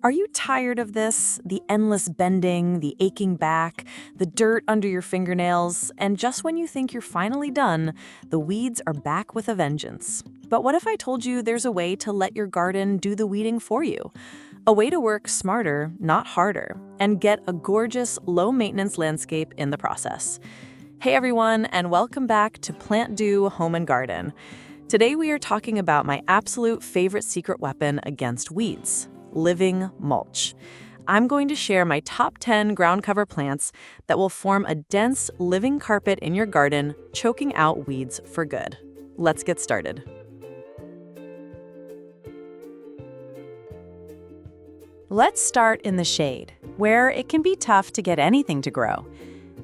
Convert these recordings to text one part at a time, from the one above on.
Are you tired of this? The endless bending, the aching back, the dirt under your fingernails, and just when you think you're finally done, the weeds are back with a vengeance. But what if I told you there's a way to let your garden do the weeding for you? A way to work smarter, not harder, and get a gorgeous, low-maintenance landscape in the process. Hey everyone, and welcome back to PlantDo Home and Garden. Today we are talking about my absolute favorite secret weapon against weeds: living mulch. I'm going to share my top 10 ground cover plants that will form a dense living carpet in your garden, choking out weeds for good. Let's get started. Let's start in the shade, where it can be tough to get anything to grow.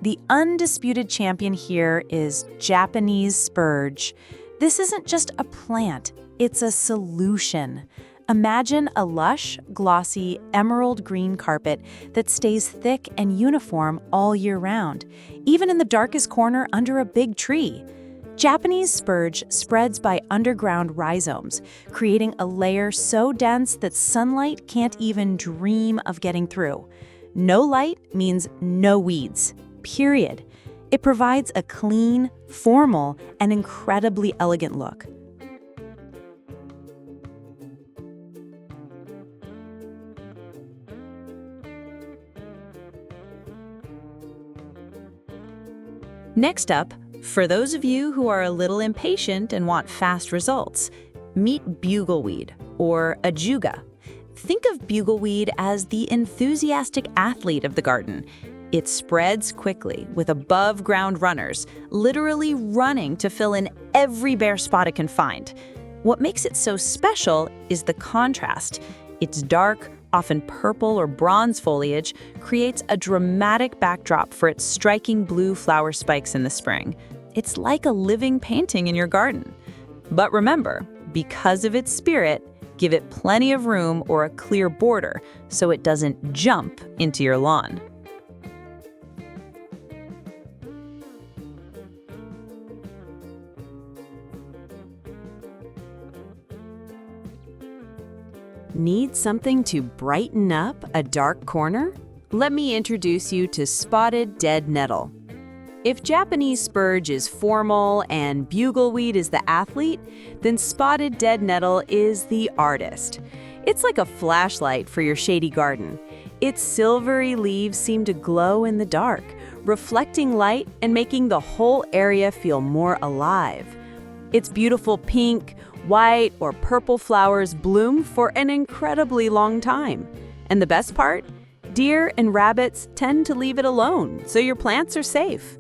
The undisputed champion here is Japanese Spurge. This isn't just a plant, it's a solution. Imagine a lush, glossy, emerald green carpet that stays thick and uniform all year round, even in the darkest corner under a big tree. Japanese spurge spreads by underground rhizomes, creating a layer so dense that sunlight can't even dream of getting through. No light means no weeds, period. It provides a clean, formal, and incredibly elegant look. Next up, for those of you who are a little impatient and want fast results, meet bugleweed, or ajuga. Think of bugleweed as the enthusiastic athlete of the garden. It spreads quickly with above-ground runners, literally running to fill in every bare spot it can find. What makes it so special is the contrast. Its dark, often purple or bronze foliage creates a dramatic backdrop for its striking blue flower spikes in the spring. It's like a living painting in your garden. But remember, because of its spirit, give it plenty of room or a clear border so it doesn't jump into your lawn. Need something to brighten up a dark corner? Let me introduce you to spotted dead nettle. If Japanese spurge is formal and bugleweed is the athlete, then spotted dead nettle is the artist. It's like a flashlight for your shady garden. Its silvery leaves seem to glow in the dark, reflecting light and making the whole area feel more alive. Its beautiful pink, white, or purple flowers bloom for an incredibly long time. And the best part? Deer and rabbits tend to leave it alone, so your plants are safe.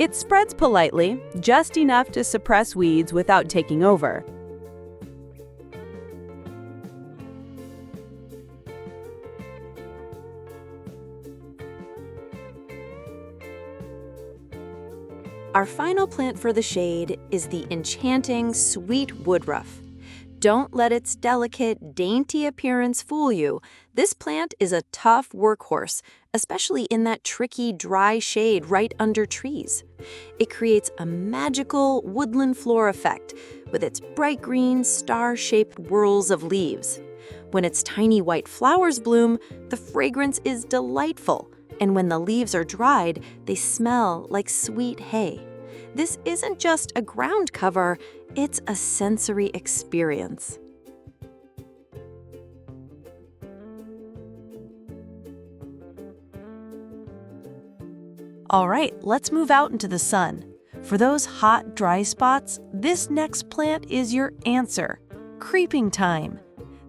It spreads politely, just enough to suppress weeds without taking over. Our final plant for the shade is the enchanting sweet woodruff. Don't let its delicate, dainty appearance fool you. This plant is a tough workhorse, especially in that tricky, dry shade right under trees. It creates a magical woodland floor effect with its bright green, star-shaped whorls of leaves. When its tiny white flowers bloom, the fragrance is delightful, and when the leaves are dried, they smell like sweet hay. This isn't just a ground cover, it's a sensory experience. All right, let's move out into the sun. For those hot, dry spots, this next plant is your answer: creeping thyme.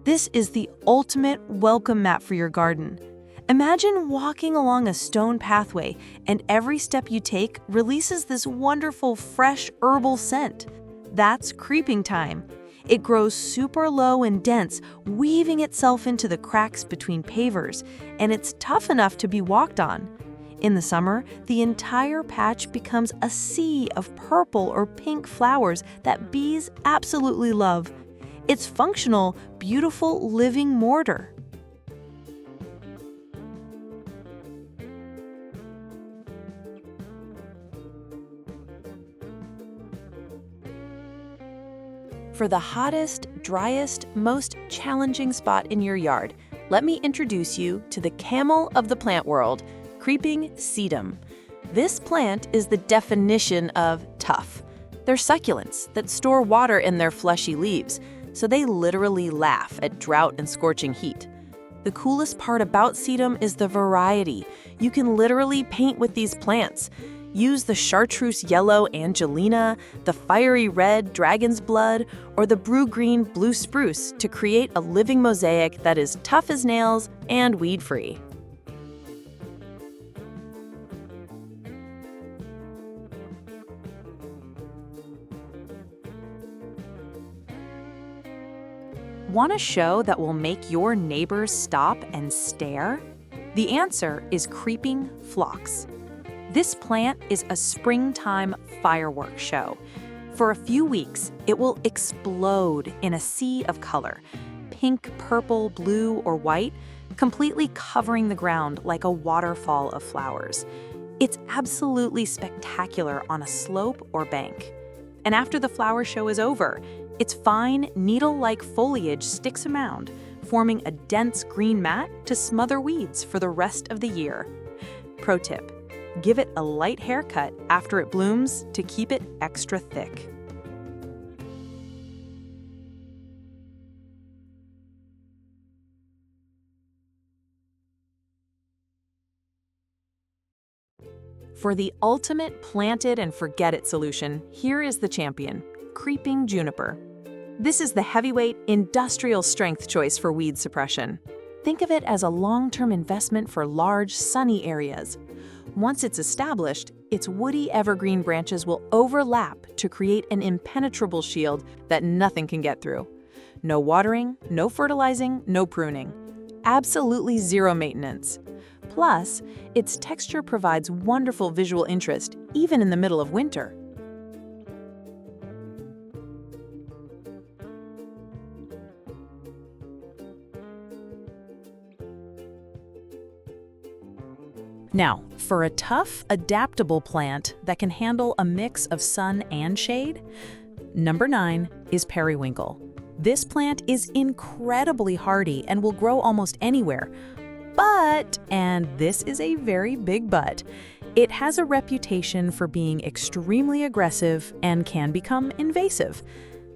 This is the ultimate welcome mat for your garden. Imagine walking along a stone pathway, and every step you take releases this wonderful, fresh herbal scent. That's creeping thyme. It grows super low and dense, weaving itself into the cracks between pavers, and it's tough enough to be walked on. In the summer, the entire patch becomes a sea of purple or pink flowers that bees absolutely love. It's functional, beautiful, living mortar. For the hottest, driest, most challenging spot in your yard, let me introduce you to the camel of the plant world, creeping sedum. This plant is the definition of tough. They're succulents that store water in their fleshy leaves, so they literally laugh at drought and scorching heat. The coolest part about sedum is the variety. You can literally paint with these plants. Use the chartreuse yellow Angelina, the fiery red dragon's blood, or the green blue spruce to create a living mosaic that is tough as nails and weed-free. Want a show that will make your neighbors stop and stare? The answer is creeping phlox. This plant is a springtime fireworks show. For a few weeks, it will explode in a sea of color, pink, purple, blue, or white, completely covering the ground like a waterfall of flowers. It's absolutely spectacular on a slope or bank. And after the flower show is over, its fine, needle-like foliage sticks around, forming a dense green mat to smother weeds for the rest of the year. Pro tip: give it a light haircut after it blooms to keep it extra thick. For the ultimate plant it and forget it solution, here is the champion, creeping juniper. This is the heavyweight, industrial strength choice for weed suppression. Think of it as a long-term investment for large, sunny areas. Once it's established, its woody evergreen branches will overlap to create an impenetrable shield that nothing can get through. No watering, no fertilizing, no pruning. Absolutely zero maintenance. Plus, its texture provides wonderful visual interest, even in the middle of winter. Now, for a tough, adaptable plant that can handle a mix of sun and shade, number 9 is periwinkle. This plant is incredibly hardy and will grow almost anywhere. But, and this is a very big but, it has a reputation for being extremely aggressive and can become invasive.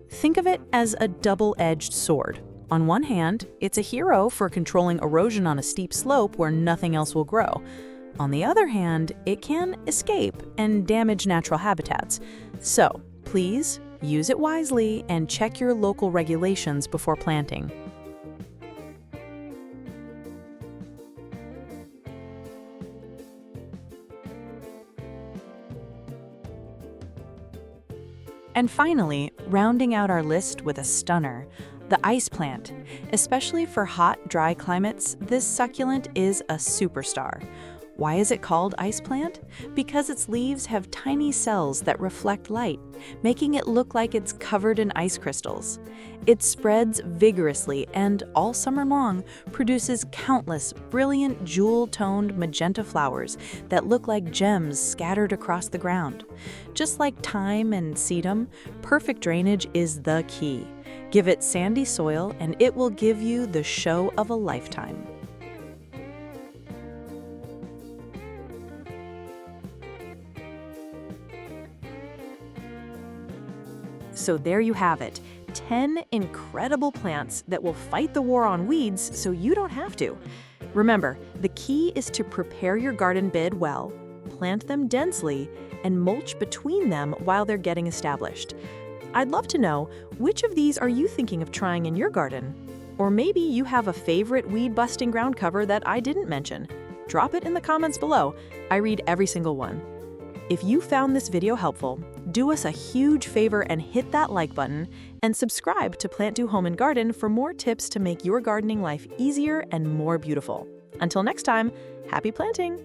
Think of it as a double-edged sword. On one hand, it's a hero for controlling erosion on a steep slope where nothing else will grow. On the other hand, it can escape and damage natural habitats. So, please use it wisely and check your local regulations before planting. And finally, rounding out our list with a stunner, the ice plant. Especially for hot, dry climates, this succulent is a superstar. Why is it called ice plant? Because its leaves have tiny cells that reflect light, making it look like it's covered in ice crystals. It spreads vigorously and, all summer long, produces countless brilliant jewel-toned magenta flowers that look like gems scattered across the ground. Just like thyme and sedum, perfect drainage is the key. Give it sandy soil and it will give you the show of a lifetime. So there you have it, 10 incredible plants that will fight the war on weeds so you don't have to. Remember, the key is to prepare your garden bed well, plant them densely, and mulch between them while they're getting established. I'd love to know, which of these are you thinking of trying in your garden? Or maybe you have a favorite weed-busting ground cover that I didn't mention. Drop it in the comments below. I read every single one. If you found this video helpful, do us a huge favor and hit that like button, and subscribe to PlantDo Home and Garden for more tips to make your gardening life easier and more beautiful. Until next time, happy planting!